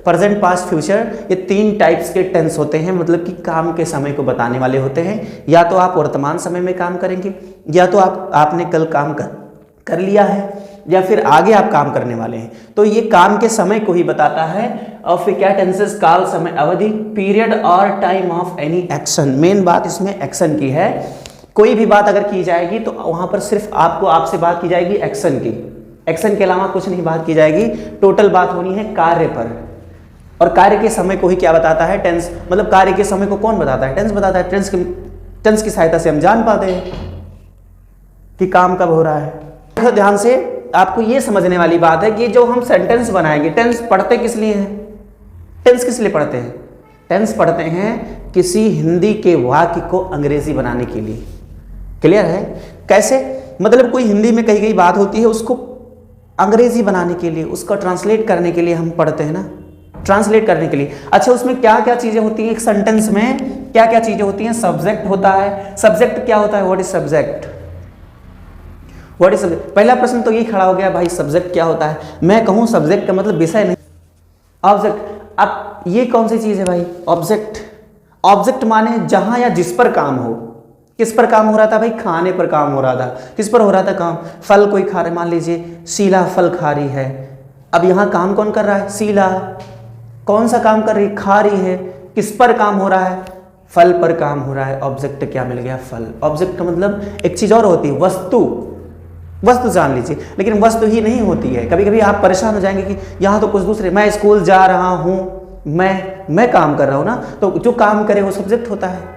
Present, past, future, ये 3 types के tense होते हैं, मतलब कि काम के समय को बताने वाले होते हैं। या तो आप वर्तमान समय में काम करेंगे, या तो आपने कल काम कर लिया है, या फिर आगे आप काम करने वाले हैं। तो ये काम के समय को ही बताता है। और फिर क्या टेंसेस, काल, समय, अवधि, पीरियड और time of any action. Main बात इसमें एक्शन की है। कोई भी बात अगर की जाएगी तो वहां पर सिर्फ आपसे बात की जाएगी एक्शन की, एक्शन के अलावा कुछ नहीं बात की जाएगी। टोटल बात होनी है कार्य पर। और कार्य के समय को ही क्या बताता है, टेंस। मतलब कार्य के समय को कौन बताता है, टेंस बताता है। टेंस की सहायता से हम जान पाते हैं कि काम कब हो रहा है। तो ध्यान से आपको ये समझने वाली बात है कि जो हम सेंटेंस बनाएंगे, टेंस पढ़ते किस लिए हैं, टेंस किस लिए पढ़ते हैं? टेंस पढ़ते हैं किसी हिंदी के वाक्य को अंग्रेजी बनाने के लिए। क्लियर है? कैसे? मतलब कोई हिंदी में कही गई बात होती है, उसको अंग्रेजी बनाने के लिए, उसको ट्रांसलेट करने के लिए हम पढ़ते हैं ना, ट्रांसलेट करने के लिए। अच्छा, उसमें क्या क्या चीजें होती हैं? एक सेंटेंस में क्या क्या चीजें होती हैं? सब्जेक्ट होता है। सब्जेक्ट क्या होता है? What is subject? What is subject? पहला प्रश्न तो ये खड़ा हो गया, भाई सब्जेक्ट क्या होता है? मैं कहूं सब्जेक्ट का मतलब विषय नहीं, ऑब्जेक्ट। अब ये कौन सी चीज है भाई? ऑब्जेक्ट। ऑब्जेक्ट माने जहां या जिस पर काम हो। किस पर काम हो रहा था भाई? खाने पर काम हो रहा था। किस पर हो रहा था काम? फल कोई खा रहे, मान लीजिए शीला फल खा रही है। अब यहां काम कौन कर रहा है? शीला। कौन सा काम कर रही है? खा रही है। किस पर काम हो रहा है? फल पर काम हो रहा है। ऑब्जेक्ट क्या मिल गया? फल। ऑब्जेक्ट का मतलब एक चीज और होती है, वस्तु। वस्तु जान लीजिए, लेकिन वस्तु ही नहीं होती है। कभी कभी आप परेशान हो जाएंगे कि यहाँ तो कुछ दूसरे, मैं स्कूल जा रहा हूँ, मैं काम कर रहा हूँ ना, तो जो काम करे वो सब्जेक्ट होता है।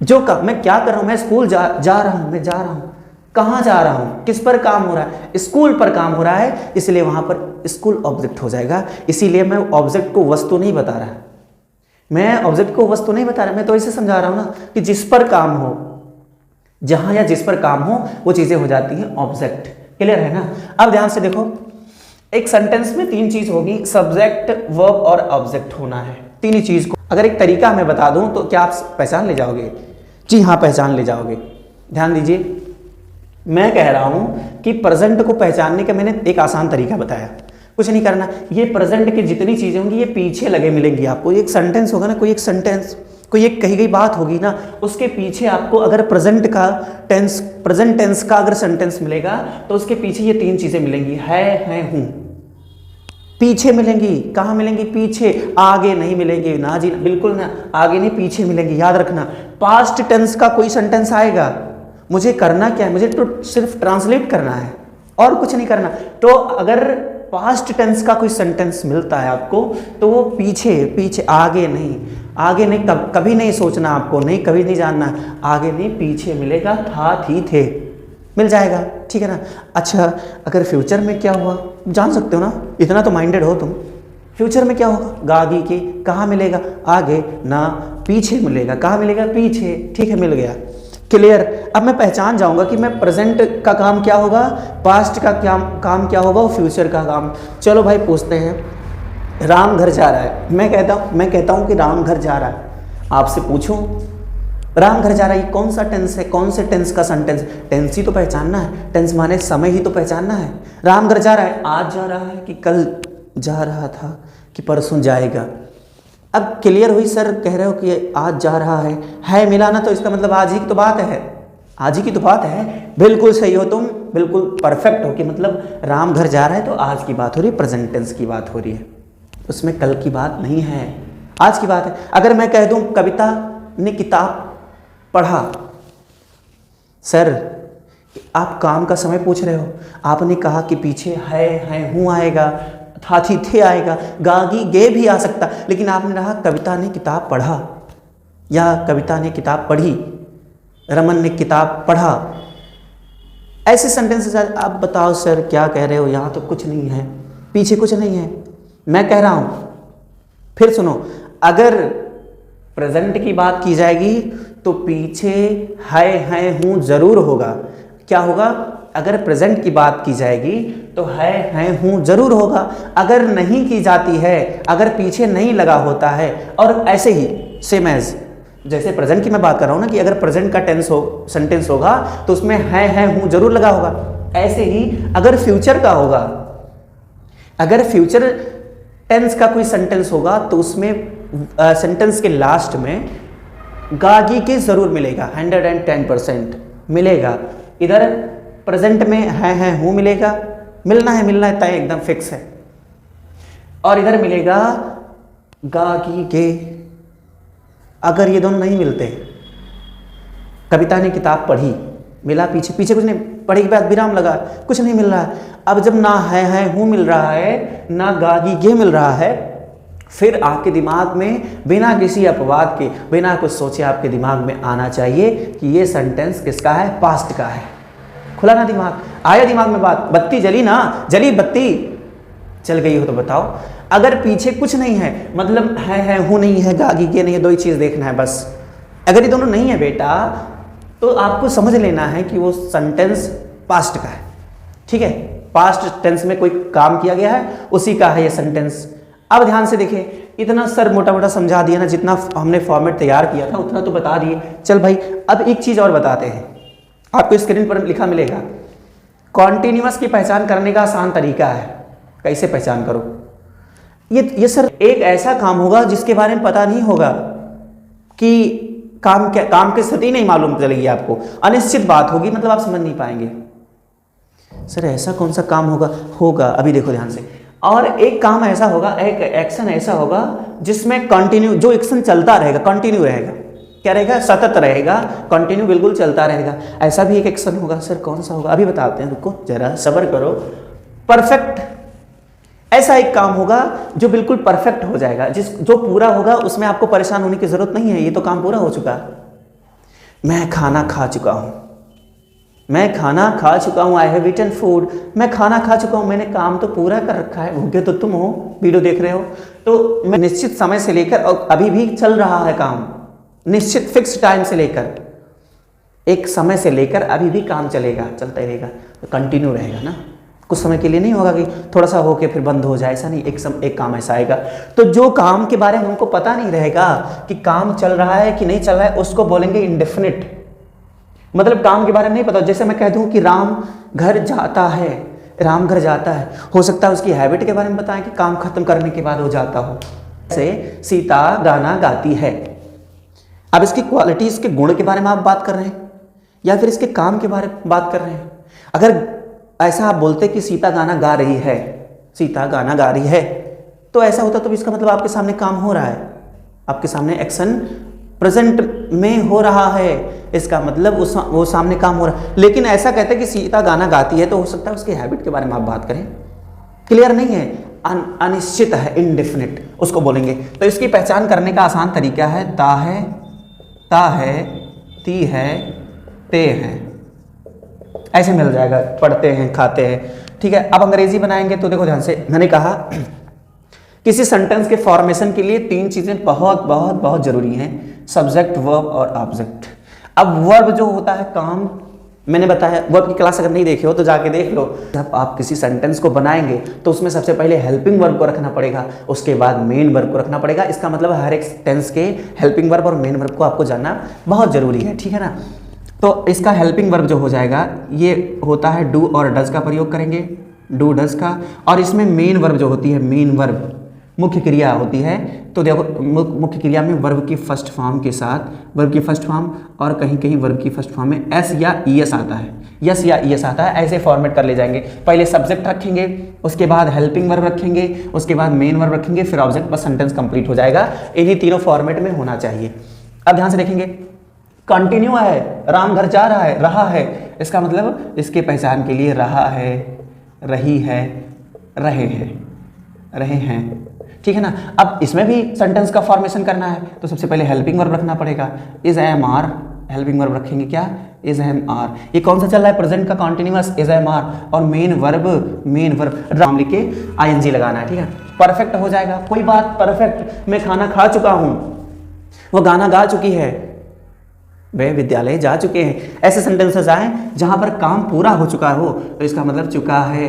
जो काम मैं क्या कर रहा हूँ, मैं स्कूल जा रहा हूँ, मैं जा रहा हूँ, कहाँ जा रहा हूँ, किस पर काम हो रहा है? स्कूल पर काम हो रहा है, इसलिए वहां पर स्कूल ऑब्जेक्ट हो जाएगा। इसीलिए मैं ऑब्जेक्ट को वस्तु नहीं बता रहा, मैं ऑब्जेक्ट को वस्तु नहीं बता रहा, मैं तो इसे समझा रहा हूँ ना कि जिस पर काम हो, जहां या जिस पर काम हो वो चीजें हो जाती हैं ऑब्जेक्ट। क्लियर है ना? अब ध्यान से देखो, एक सेंटेंस में 3 चीज होगी, सब्जेक्ट, वर्ब और ऑब्जेक्ट होना है। 3 ही चीज को अगर एक तरीका मैं बता दूं तो क्या आप पहचान ले जाओगे? जी हाँ, पहचान ले जाओगे। ध्यान दीजिए, मैं कह रहा हूं कि प्रेजेंट को पहचानने का मैंने एक आसान तरीका बताया। कुछ नहीं करना, ये प्रेजेंट की जितनी चीजें होंगी ये पीछे लगे मिलेंगी आपको। एक सेंटेंस होगा ना, कोई एक सेंटेंस, कोई एक कही गई बात होगी ना, उसके पीछे आपको अगर प्रेजेंट टेंस का अगर सेंटेंस मिलेगा तो उसके पीछे ये 3 चीजें मिलेंगी, है, हूं। पीछे मिलेंगी। कहां मिलेंगी? पीछे। आगे नहीं मिलेंगी ना जी, बिल्कुल ना, आगे नहीं, पीछे मिलेंगी। याद रखना, पास्ट टेंस का कोई सेंटेंस आएगा, मुझे करना क्या है? मुझे तो सिर्फ ट्रांसलेट करना है और कुछ नहीं करना। तो अगर पास्ट टेंस का कोई सेंटेंस मिलता है आपको तो वो पीछे, आगे नहीं, कभी नहीं सोचना आपको, नहीं कभी नहीं जानना, आगे नहीं पीछे मिलेगा, था, थी, थे, मिल जाएगा। ठीक है ना? अच्छा, अगर फ्यूचर में क्या हुआ जान सकते हो ना, इतना तो माइंडेड हो तुम। फ्यूचर में क्या होगा? गागी की, कहाँ मिलेगा? आगे ना, पीछे मिलेगा। कहाँ मिलेगा? पीछे। ठीक है, मिल गया। क्लियर? अब मैं पहचान जाऊंगा कि मैं प्रेजेंट का काम क्या होगा, पास्ट का काम क्या होगा और फ्यूचर का काम। चलो भाई पूछते हैं, राम घर जा रहा है। मैं कहता हूं कि राम घर जा रहा है। आपसे पूछूं, राम घर जा रहा है, कौन सा टेंस है? कौन से टेंस का सेंटेंस? टेंस ही तो पहचानना है, टेंस माने समय ही तो पहचानना है। राम घर जा रहा है, आज जा रहा है कि कल जा रहा था कि परसों जाएगा? अब क्लियर हुई? सर कह रहे हो कि आज जा रहा है मिला ना, तो इसका मतलब आज ही की तो बात है, आज ही की तो बात है। बिल्कुल सही हो तुम, बिल्कुल परफेक्ट हो कि मतलब राम घर जा रहा है तो आज की बात हो रही है, प्रेजेंट टेंस की बात हो रही है, उसमें कल की बात नहीं है, आज की बात है। अगर मैं कह दूं कविता ने किताब पढ़ा, सर आप काम का समय पूछ रहे हो, आपने कहा कि पीछे है, हूँ आएगा, था, थी, थे आएगा, गागी, गे भी आ सकता, लेकिन आपने कहा कविता ने किताब पढ़ा या कविता ने किताब पढ़ी, रमन ने किताब पढ़ा। ऐसे सेंटेंसेस आप बताओ सर क्या कह रहे हो, यहाँ तो कुछ नहीं है, पीछे कुछ नहीं है, मैं कह रहा हूँ। फिर सुनो, अगर प्रेजेंट की बात की जाएगी तो पीछे है, हूँ जरूर होगा। क्या होगा? अगर प्रेजेंट की बात की जाएगी तो है, हूँ जरूर होगा। अगर नहीं की जाती है, अगर पीछे नहीं लगा होता है, और ऐसे ही सेम एज जैसे प्रेजेंट की मैं बात कर रहा हूँ ना कि अगर प्रेजेंट का सेंटेंस होगा तो उसमें है, हूँ जरूर लगा होगा। ऐसे ही अगर फ्यूचर का होगा, अगर फ्यूचर टेंस का कोई सेंटेंस होगा तो उसमें सेंटेंस के लास्ट में गागी के जरूर मिलेगा, 110% मिलेगा। इधर प्रेजेंट में है हूं मिलेगा, मिलना है तय एकदम फिक्स है। और इधर मिलेगा गागी के। अगर ये दोनों नहीं मिलते, कविता ने किताब पढ़ी, मिला पीछे पीछे कुछ नहीं, पढ़ी के बाद विराम लगा, कुछ नहीं मिल रहा है। अब जब ना है हूं मिल रहा है, ना गागी के मिल रहा है, फिर आपके दिमाग में बिना किसी अपवाद के, बिना कुछ सोचे आपके दिमाग में आना चाहिए कि ये सेंटेंस किसका है, पास्ट का है। खुला ना दिमाग, आया दिमाग में बात, बत्ती जली ना, जली बत्ती, चल गई हो तो बताओ। अगर पीछे कुछ नहीं है, मतलब है हूं नहीं है, गागी के नहीं है, दो ही चीज देखना है बस। अगर ये दोनों नहीं है बेटा, तो आपको समझ लेना है कि वो सेंटेंस पास्ट का है। ठीक है, पास्ट टेंस में कोई काम किया गया है, उसी का है ये सेंटेंस। अब ध्यान से देखिए, इतना सर मोटा मोटा समझा दिया ना, जितना हमने फॉर्मेट तैयार किया था उतना तो बता दिए। चल भाई, अब एक चीज और बताते हैं, आपको स्क्रीन पर लिखा मिलेगा, कॉन्टिन्यूअस की पहचान करने का आसान तरीका है। कैसे पहचान करो? ये सर एक ऐसा काम होगा जिसके बारे में पता नहीं होगा कि काम की स्थिति नहीं मालूम चलेगी आपको, अनिश्चित बात होगी, मतलब आप समझ नहीं पाएंगे। सर ऐसा कौन सा काम होगा अभी देखो ध्यान से। और एक काम ऐसा होगा, एक एक्शन ऐसा होगा जिसमें कंटिन्यू, जो एक्शन चलता रहेगा, कंटिन्यू रहेगा, क्या रहेगा, सतत रहेगा, कंटिन्यू बिल्कुल चलता रहेगा। ऐसा भी एक एक्शन होगा। सर कौन सा होगा, अभी बताते हैं, रुको जरा सब्र करो। परफेक्ट, ऐसा एक काम होगा जो बिल्कुल परफेक्ट हो जाएगा, जो पूरा होगा उसमें आपको परेशान होने की जरूरत नहीं है, ये तो काम पूरा हो चुका। मैं खाना खा चुका हूं, मैं खाना खा चुका हूं, आई हैव ईटन फूड, मैं खाना खा चुका हूं, मैंने काम तो पूरा कर रखा है। भूखे तो तुम हो, वीडियो देख रहे हो, तो मैं निश्चित समय से लेकर और अभी भी चल रहा है काम, निश्चित फिक्स टाइम से लेकर, एक समय से लेकर अभी भी काम चलेगा, चलता ही रहेगा, तो कंटिन्यू रहेगा ना। कुछ समय के लिए नहीं होगा कि थोड़ा सा होके फिर बंद हो जाए, ऐसा नहीं। एक काम ऐसा आएगा, तो जो काम के बारे में हमको पता नहीं रहेगा कि काम चल रहा है कि नहीं चल रहा है, उसको बोलेंगे इंडेफिनिट। मतलब काम के बारे में नहीं पता। जैसे मैं कह दूं कि राम घर जाता है, राम घर जाता है, हो सकता है उसकी हैबिट के बारे में बताएं कि काम खत्म करने के बाद हो जाता हो। जैसे सीता गाना गाती है, अब इसकी क्वालिटी, इसके गुण के बारे में आप बात कर रहे हैं या फिर इसके काम के बारे में बात कर रहे हैं? अगर ऐसा आप बोलते कि सीता गाना गा रही है, सीता गाना गा रही है, तो ऐसा होता तो इसका मतलब आपके सामने काम हो रहा है, आपके सामने एक्शन प्रेजेंट में हो रहा है, इसका मतलब वो सामने काम हो रहा है। लेकिन ऐसा कहते हैं कि सीता गाना गाती है, तो हो सकता है उसकी हैबिट के बारे में आप बात करें। क्लियर नहीं है, अनिश्चित है, इनडेफिनिट, उसको बोलेंगे। तो इसकी पहचान करने का आसान तरीका है, ता है, ती है, ते है, ऐसे मिल जाएगा। पढ़ते हैं, खाते हैं, ठीक है। अब अंग्रेजी बनाएंगे तो देखो ध्यान से, मैंने कहा किसी सेंटेंस के फॉर्मेशन के लिए तीन चीजें बहुत बहुत बहुत जरूरी हैं, सब्जेक्ट, वर्ब और ऑब्जेक्ट। अब वर्ब जो होता है काम, मैंने बताया, वर्ब की क्लास अगर नहीं देखे हो तो जाके देख लो। जब आप किसी सेंटेंस को बनाएंगे तो उसमें सबसे पहले हेल्पिंग वर्ब को रखना पड़ेगा, उसके बाद मेन वर्ब को रखना पड़ेगा। इसका मतलब हर एक टेंस के हेल्पिंग वर्ब और मेन वर्ब को आपको जानना बहुत जरूरी है, ठीक है ना। तो इसका हेल्पिंग वर्ब जो हो जाएगा, ये होता है डू और डज का प्रयोग करेंगे, डू डज का। और इसमें मेन वर्ब जो होती है, मेन वर्ब मुख्य क्रिया होती है। तो देखो मुख्य क्रिया में वर्ब की फर्स्ट फॉर्म के साथ, वर्ब की फर्स्ट फॉर्म और कहीं कहीं वर्ब की फर्स्ट फॉर्म में एस या ईएस आता है, यस या ईएस आता है, ऐसे फॉर्मेट कर ले जाएंगे। पहले सब्जेक्ट रखेंगे, उसके बाद हेल्पिंग वर्ब रखेंगे, उसके बाद मेन वर्ब रखेंगे, फिर ऑब्जेक्ट, बस सेंटेंस कंप्लीट हो जाएगा। इन्हीं तीनों फॉर्मेट में होना चाहिए। अब ध्यान से देखेंगे, कंटिन्यू है, राम घर जा रहा है, रहा है, इसका मतलब इसके पहचान के लिए रहा है, रही है, रहे हैं, ठीक है ना। अब इसमें भी सेंटेंस का फॉर्मेशन करना है, तो सबसे पहले हेल्पिंग वर्ब रखना पड़ेगा, is am are, helping verb रखेंगे क्या, इज एम आर। ये कौन सा चल रहा है, प्रेजेंट का कॉन्टिन्यूअस इज एम आर, और मेन वर्ब राम लिख के आईएनजी लगाना है, ठीक है। परफेक्ट हो जाएगा, कोई बात, परफेक्ट, मैं खाना खा चुका हूं, वो गाना गा चुकी है, वे विद्यालय जा चुके हैं। ऐसे सेंटेंसेस आए जहां पर काम पूरा हो चुका हो, तो इसका मतलब चुका है,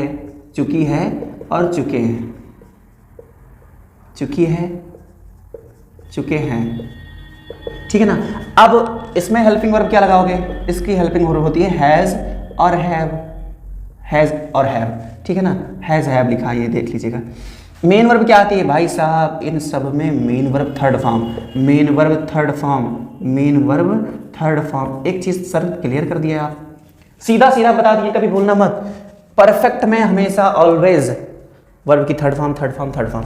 चुकी है और चुके हैं, चुकी है, चुके हैं, ठीक है ना। अब इसमें हेल्पिंग वर्ब क्या लगाओगे, इसकी हेल्पिंग वर्ब होती है हैज और हैव, हैज और हैव, ठीक है ना। हैज हैव लिखा है, ये देख लीजिएगा। मेन वर्ब क्या आती है भाई साहब, इन सब में main verb third form, main verb third form, main verb third form. एक चीज सर क्लियर कर दिया आप, सीधा सीधा बता दिए, कभी भूलना मत। परफेक्ट में हमेशा ऑलवेज वर्ब की third form, third form, third form.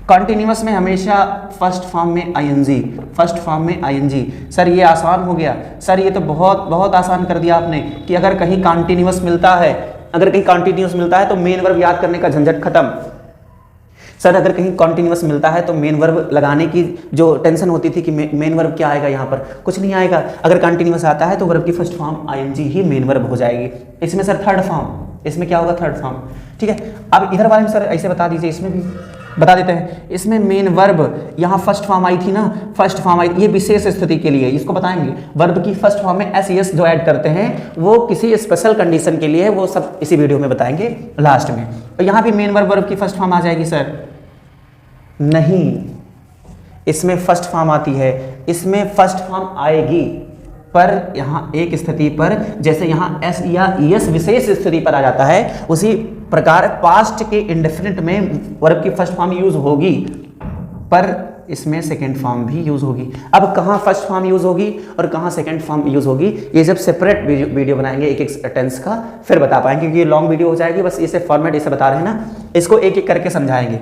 Continuous में हमेशा फर्स्ट फॉर्म में आईएनजी, फर्स्ट फॉर्म में आईएनजी। सर ये आसान हो गया, सर ये तो बहुत बहुत आसान कर दिया आपने कि अगर कहीं कॉन्टिन्यूअस मिलता है, अगर कहीं कॉन्टिन्यूअस मिलता है तो मेन वर्ब याद करने का झंझट खत्म। सर अगर कहीं कॉन्टिन्यूअस मिलता है तो मेन वर्ब लगाने की जो टेंशन होती थी कि मेन वर्ब क्या आएगा, यहाँ पर कुछ नहीं आएगा। अगर कॉन्टिन्यूअस आता है तो वर्ब की फर्स्ट फॉर्म आईएनजी ही मेन वर्ब हो जाएगी। इसमें सर थर्ड फॉर्म, इसमें क्या होगा थर्ड फॉर्म, ठीक है। अब इधर वाले में सर ऐसे बता दीजिए, इसमें भी बता देते हैं। इसमें मेन वर्ब यहाँ फर्स्ट फॉर्म आई थी ना, फर्स्ट फॉर्म आई, ये विशेष स्थिति के लिए, इसको बताएंगे। वर्ब की फर्स्ट फॉर्म में एस जो ऐड करते हैं वो किसी स्पेशल कंडीशन के लिए, वो सब इसी वीडियो में बताएंगे लास्ट में। तो यहाँ भी मेन वर्ब की फर्स्ट फॉर्म आ जाएगी सर, नहीं, इसमें फर्स्ट फॉर्म आती है, इसमें फर्स्ट फॉर्म आएगी, पर यहाँ एक स्थिति पर, जैसे यहाँ एस या ईएस विशेष स्थिति पर आ जाता है, उसी प्रकार पास्ट के इंडेफिनिट में वर्ब की फर्स्ट फॉर्म यूज होगी, पर इसमें सेकेंड फॉर्म भी यूज होगी। अब कहाँ फर्स्ट फॉर्म यूज होगी और कहाँ सेकेंड फॉर्म यूज होगी, ये जब सेपरेट वीडियो बनाएंगे एक एक टेंस का, फिर बता पाएंगे, क्योंकि ये लॉन्ग वीडियो हो जाएगी। बस इसे फॉर्मेट इसे बता रहे हैं ना, इसको एक एक करके समझाएंगे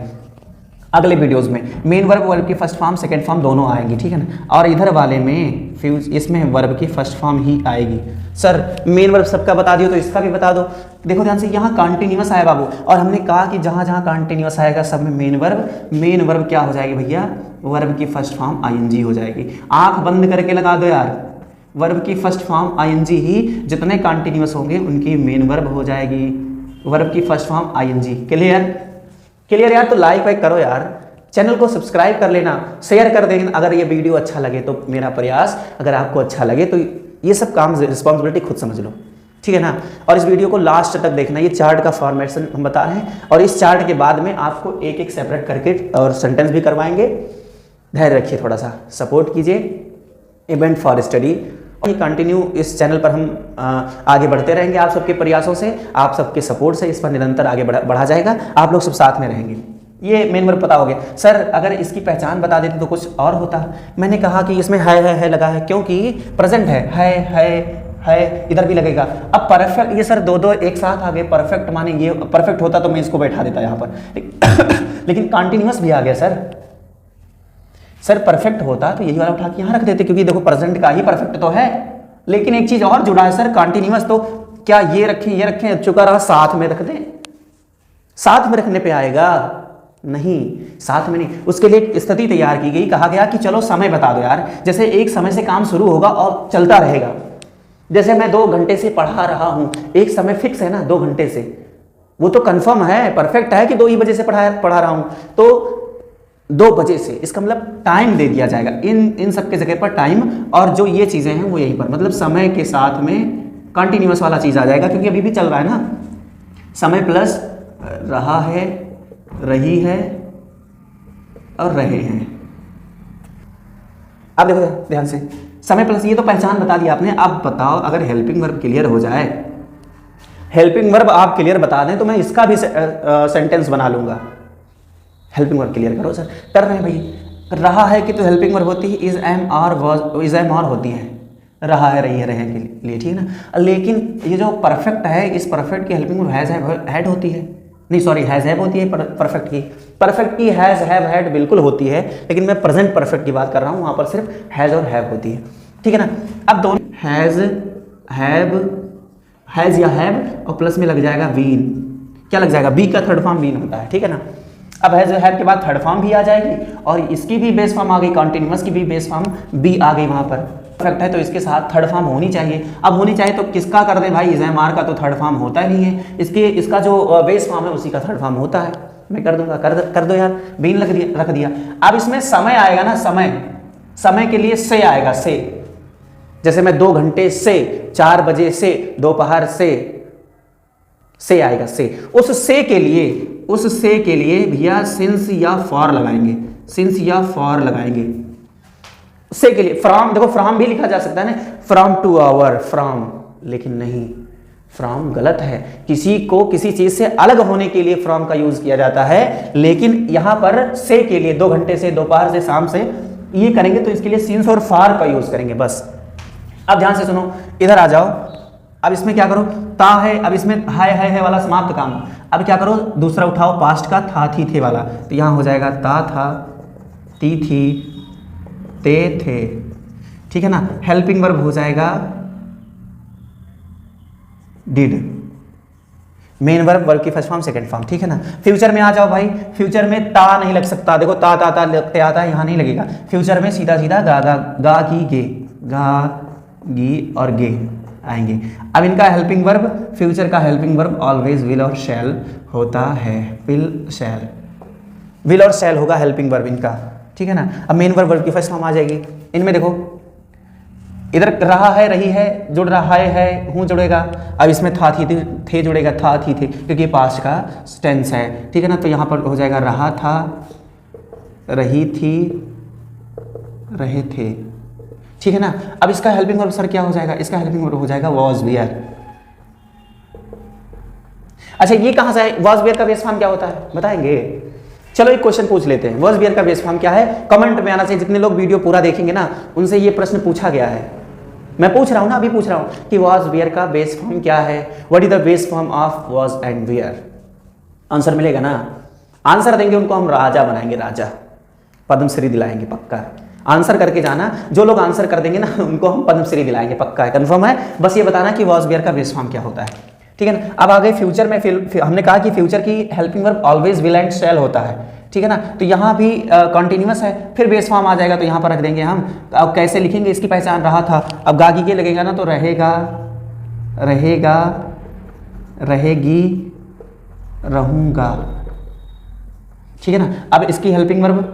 अगले वीडियोस में। मेन वर्ब वर्ब की फर्स्ट फॉर्म सेकंड फॉर्म दोनों आएंगी, ठीक है ना। और इधर वाले में फ्यूज, इसमें वर्ब की फर्स्ट फॉर्म ही आएगी। सर मेन वर्ब सबका बता दियो तो इसका भी बता दो। देखो ध्यान से, यहाँ कॉन्टिन्यूअस आया बाबू, और हमने कहा कि जहाँ जहाँ कॉन्टिन्यूअस आएगा सब में मेन वर्ब क्या हो जाएगी भैया, वर्ब की फर्स्ट फॉर्म आईएनजी हो जाएगी। आंख बंद करके लगा दो यार, वर्ब की फर्स्ट फॉर्म आईएनजी ही, जितने कॉन्टिन्यूअस होंगे उनकी मेन वर्ब हो जाएगी, वर्ब की first form ING. Clear clear यार। तो लाइक वाइक करो यार, चैनल को सब्सक्राइब कर लेना, शेयर कर देना अगर ये वीडियो अच्छा लगे तो। मेरा प्रयास, अगर आपको अच्छा लगे तो ये सब काम रिस्पॉन्सिबिलिटी खुद समझ लो, ठीक है ना। और इस वीडियो को लास्ट तक देखना, ये चार्ट का फॉर्मेशन हम बता रहे हैं, और इस चार्ट के बाद में आपको एक एक सेपरेट करके और सेंटेंस भी करवाएंगे। धैर्य रखिए, थोड़ा सा सपोर्ट कीजिए। इवेंट फॉर स्टडी, और ये कंटिन्यू इस चैनल पर हम आगे बढ़ते रहेंगे। आप सबके प्रयासों से, आप सबके सपोर्ट से इस पर निरंतर आगे बढ़ा जाएगा। आप लोग सब साथ में रहेंगे। ये मेन वर्ब पता हो गया। सर अगर इसकी पहचान बता देते तो कुछ और होता। मैंने कहा कि इसमें है लगा है, क्योंकि प्रेजेंट है, इधर भी लगेगा। अब परफेक्ट, ये सर दो एक साथ आ गए। परफेक्ट माने ये परफेक्ट होता तो मैं इसको बैठा देता यहाँ पर लेकिन कॉन्टिन्यूअस भी आ गया सर परफेक्ट होता तो यही वाला उठा के यहाँ रख देते, क्योंकि देखो प्रेजेंट का ही परफेक्ट तो है। लेकिन एक चीज और जुड़ा है सर, कॉन्टिन्यूअस, तो क्या ये रखें चुका रहा, साथ में रख दें, साथ में रखने पे आएगा नहीं, साथ में नहीं। उसके लिए एक स्थिति तैयार की गई, कहा गया कि चलो समय बता दो यार। जैसे एक समय से काम शुरू होगा और चलता रहेगा। जैसे मैं 2 घंटे से पढ़ा रहा हूं, एक समय फिक्स है ना 2 घंटे से, वो तो कंफर्म है, परफेक्ट है कि 2 ही बजे से पढ़ा रहा हूं, तो 2 बजे से, इसका मतलब टाइम दे दिया जाएगा। इन सब के जगह पर टाइम, और जो ये चीजें हैं वो यहीं पर, मतलब समय के साथ में कंटिन्यूअस वाला चीज आ जाएगा, क्योंकि अभी भी चल रहा है ना। समय प्लस रहा है, रही है और रहे हैं। अब देखो ध्यान से, समय प्लस, ये तो पहचान बता दी आपने। अब बताओ, अगर हेल्पिंग वर्ब क्लियर हो जाए, हेल्पिंग वर्ब आप क्लियर बता दें तो मैं इसका भी सेंटेंस बना लूंगा। हेल्पिंग वर्ब क्लियर करो सर, कर रहे हैं भाई। रहा है कि तो हेल्पिंग वर्ब होती है इज एम और वाज, इज एम और होती है, रहा है, रही है, रहे के लिए, ठीक है ना। लेकिन ये जो परफेक्ट है, इस परफेक्ट की हेल्पिंग वर्ब हैज हैड होती है, नहीं सॉरी हैज हैव होती है परफेक्ट की हैज हैव हैड बिल्कुल होती है, लेकिन मैं प्रेजेंट परफेक्ट की बात कर रहा हूं, वहां पर सिर्फ हैज और हैव होती है, ठीक है ना। अब दोनों हैज या हैव और प्लस में लग जाएगा बीन, क्या लग जाएगा, बी का थर्ड फॉर्म बीन होता है, ठीक है ना। अब हैज हैव के बाद थर्ड फॉर्म भी आ जाएगी, और इसकी भी बेस फॉर्म आ गई, कॉन्टिन्यूअस की भी बेस फॉर्म बी आ गई वहां पर। परफेक्ट है तो इसके साथ थर्ड फॉर्म होनी चाहिए। अब होनी चाहिए तो किसका कर दें भाई, इज एम आर का तो थर्ड फॉर्म होता ही नहीं है, इसका जो बेस फॉर्म है उसी का थर्ड फॉर्म होता है। मैं कर दूंगा, कर दो यार, बीन रख दिया। अब इसमें समय आएगा ना, समय के लिए से आएगा, से, जैसे मैं 2 घंटे से, 4 बजे से, दोपहर से आएगा, से। उस से के लिए भैया सिंस या फॉर लगाएंगे, से के लिए फ्रॉम, देखो फ्रॉम भी लिखा जा सकता है ना, फ्रॉम टू आवर, फ्रॉम, लेकिन नहीं, फ्रॉम गलत है। किसी को किसी चीज से अलग होने के लिए फ्रॉम का यूज किया जाता है, लेकिन यहां पर से के लिए 2 घंटे से, दोपहर से, शाम से ये करेंगे तो इसके लिए सिंस और फार का यूज करेंगे बस। अब ध्यान से सुनो, इधर आ जाओ। अब इसमें क्या करो, ता है, अब इसमें हाय है वाला समाप्त काम। अब क्या करो, दूसरा उठाओ पास्ट का, था थी थे वाला, तो यहां हो जाएगा ता था, ती थी, ते थे, ठीक है ना। हेल्पिंग वर्ब हो जाएगा डिड। मेन वर्ब, वर्ब की फर्स्ट फॉर्म, सेकंड फॉर्म, ठीक है ना। फ्यूचर में आ जाओ भाई, फ्यूचर में ता नहीं लग सकता, देखो ता लगते आता है, यहां नहीं लगेगा। फ्यूचर में सीधा सीधा गा की गे, गा गी और गे आएंगे। अब इनका हेल्पिंग वर्ब, फ्यूचर का हेल्पिंग वर्ब ऑलवेज विल और शैल होता है, विल शैल, विल और शैल होगा हेल्पिंग वर्ब इनका, ठीक है ना। अब मेन वर्ब, वर्ब की फर्स्ट फॉर्म आ जाएगी। इनमें देखो, इधर रहा है, रही है, जुड़ रहा है, हूं जुड़ेगा। अब इसमें था थी थे जुड़ेगा, था थी थे, क्योंकि पास्ट का टेंस है, ठीक है ना। तो यहां पर हो जाएगा रहा था, रही थी, रहे थे, ठीक है ना। अब इसका हेल्पिंग वर्ब सर क्या हो जाएगा, इसका हेल्पिंग वर्ब हो जाएगा वॉज वेयर। अच्छा, ये कहां से है, वॉज वेयर का बेस फॉर्म क्या होता है बताएंगे? चलो एक क्वेश्चन पूछ लेते हैं, वॉज वेयर का बेस फॉर्म क्या है, कमेंट में आना चाहिए। जितने लोग वीडियो पूरा देखेंगे ना, उनसे ये प्रश्न पूछा गया है, मैं पूछ रहा हूं ना, अभी पूछ रहा हूं कि वॉज वेयर का बेस फॉर्म क्या है, what is the base form of was and were. Answer मिलेगा ना, आंसर देंगे उनको हम राजा बनाएंगे, राजा, पद्मश्री दिलाएंगे पक्का। आंसर करके जाना, जो लोग आंसर कर देंगे ना उनको हम पद्मश्री दिलाएंगे पक्का है, कंफर्म है। बस ये बताना कि वॉज वेयर का बेस फॉर्म क्या होता है, ठीक है ना। अब आ गए फ्यूचर में, हमने कहा कि फ्यूचर की helping verb always will and shall होता है, ठीक है ना। तो यहाँ भी कॉन्टिन्यूअस है, फिर बेस फॉर्म आ जाएगा तो यहाँ पर रख देंगे हम। तो अब कैसे लिखेंगे इसकी पहचान, रहा था, अब गागी के लगेगा ना, तो रहेगा, रहेगा, रहेगी, रहूंगा, ठीक है ना। अब इसकी हेल्पिंग वर्ब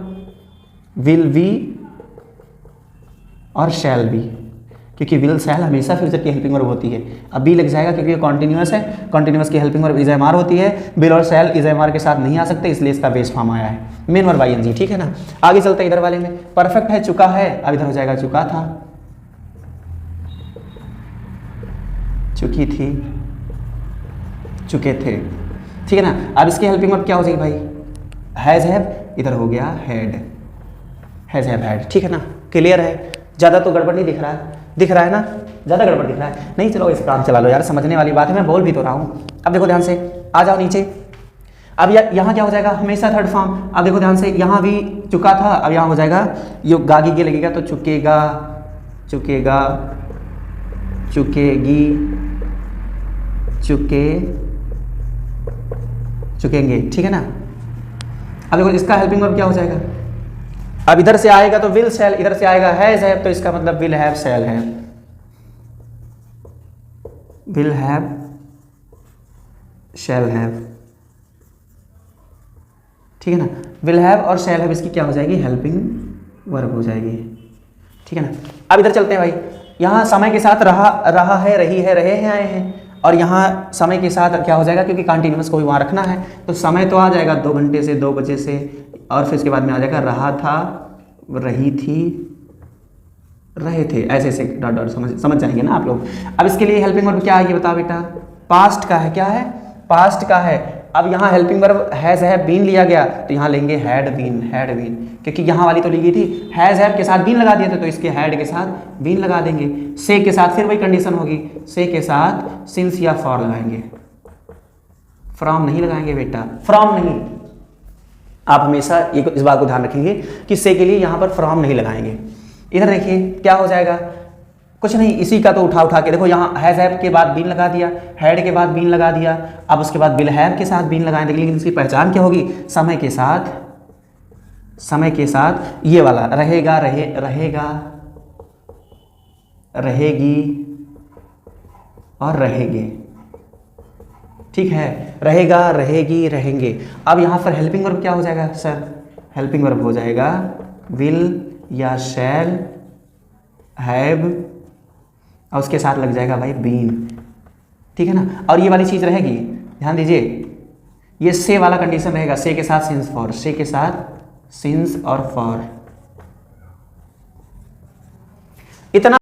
विल बी और शैल बी, क्योंकि विल शैल हमेशा फ्यूचर की हेल्पिंग वर्ब होती है। अब बी लग जाएगा क्योंकि ये कॉन्टिन्यूअस है, कॉन्टिन्यूअस की helping verb is am are होती है, विल और शैल इज एम आर के साथ नहीं आ सकते, इसलिए इसका बेस फॉर्म आया है मेन वर्ब आईएनजी, ठीक है ना। आगे चलते हैं इधर वाले में, परफेक्ट है, चुका है, अब इधर हो जाएगा चुका था, चुकी थी, चुके थे, ठीक है ना। अब इसकी हेल्पिंग वर्ब क्या हो जाएगी भाई, हैज हैव, इधर हो गया हैड, हैज हैव हैड, ठीक है ना। क्लियर है, ज़्यादा तो गड़बड़ नहीं दिख रहा है, दिख रहा है ना, ज़्यादा गड़बड़ दिख रहा है नहीं, चलो इस काम चला लो यार, समझने वाली बात है, मैं बोल भी तो रहा हूँ। अब देखो ध्यान से, आ जाओ नीचे। अब यहाँ क्या हो जाएगा, हमेशा थर्ड फॉर्म। अब देखो ध्यान से, यहाँ भी चुका था, अब यहाँ हो जाएगा, ये गागी के लगेगा तो चुकेगा, चुकेगा, चुकेगी, चुके, चुकेंगे, ठीक है ना। अब देखो इसका हेल्पिंग वर्ब क्या हो जाएगा, अब इधर से आएगा तो विल शैल, इधर से आएगा हैज हैव, तो इसका मतलब will have shall have, will have shall have, ठीक है ना। विल हैव और शैल हैव इसकी क्या हो जाएगी, हेल्पिंग वर्ब हो जाएगी, ठीक है ना। अब इधर चलते हैं भाई, यहाँ समय के साथ रहा है, रही है, रहे हैं, आए हैं, और यहाँ समय के साथ क्या हो जाएगा, क्योंकि कंटिन्यूअस को भी वहाँ रखना है, तो समय तो आ जाएगा 2 घंटे से, 2 बजे से, और फिर इसके बाद में आ जाएगा रहा था, रही थी, रहे थे, ऐसे ऐसे डॉट डॉट समझ जाएंगे ना आप लोग। अब इसके लिए हेल्पिंग वर्ब क्या है ये बताओ बेटा, पास्ट का है, क्या है, पास्ट का है। अब यहाँ helping verb has have been लिया गया, तो यहाँ लेंगे हैड बीन, हैड बीन, क्योंकि यहाँ वाली तो ली गई थी, हैज हैव के साथ बीन लगा दिए थे, तो इसके हैड के साथ बीन लगा देंगे। से के साथ फिर वही कंडीशन होगी, से के साथ सिंस या फॉर लगाएंगे, फ्रॉम नहीं लगाएंगे बेटा, फ्रॉम नहीं। आप हमेशा इस बात को ध्यान रखेंगे कि से के लिए यहाँ पर फ्रॉम नहीं लगाएंगे। इधर देखिए क्या हो जाएगा, कुछ नहीं, इसी का तो उठा के देखो, यहाँ हैज हैव के बाद बीन लगा दिया, हैड के बाद बीन लगा दिया, अब उसके बाद विल हैव के साथ बीन लगाएंगे, लेकिन इसकी पहचान क्या होगी, समय के साथ, समय के साथ ये वाला रहेगा, रहेगा, रहेगी और रहेंगे, ठीक है, रहेगा, रहेगी, रहेंगे। अब यहाँ पर हेल्पिंग वर्ब क्या हो जाएगा सर, हेल्पिंग वर्ब हो जाएगा विल या शैल हैव, और उसके साथ लग जाएगा भाई बीन, ठीक है ना। और ये वाली चीज रहेगी, ध्यान दीजिए, ये से वाला कंडीशन रहेगा, से के साथ सिंस फॉर, से के साथ सिंस और फॉर, इतना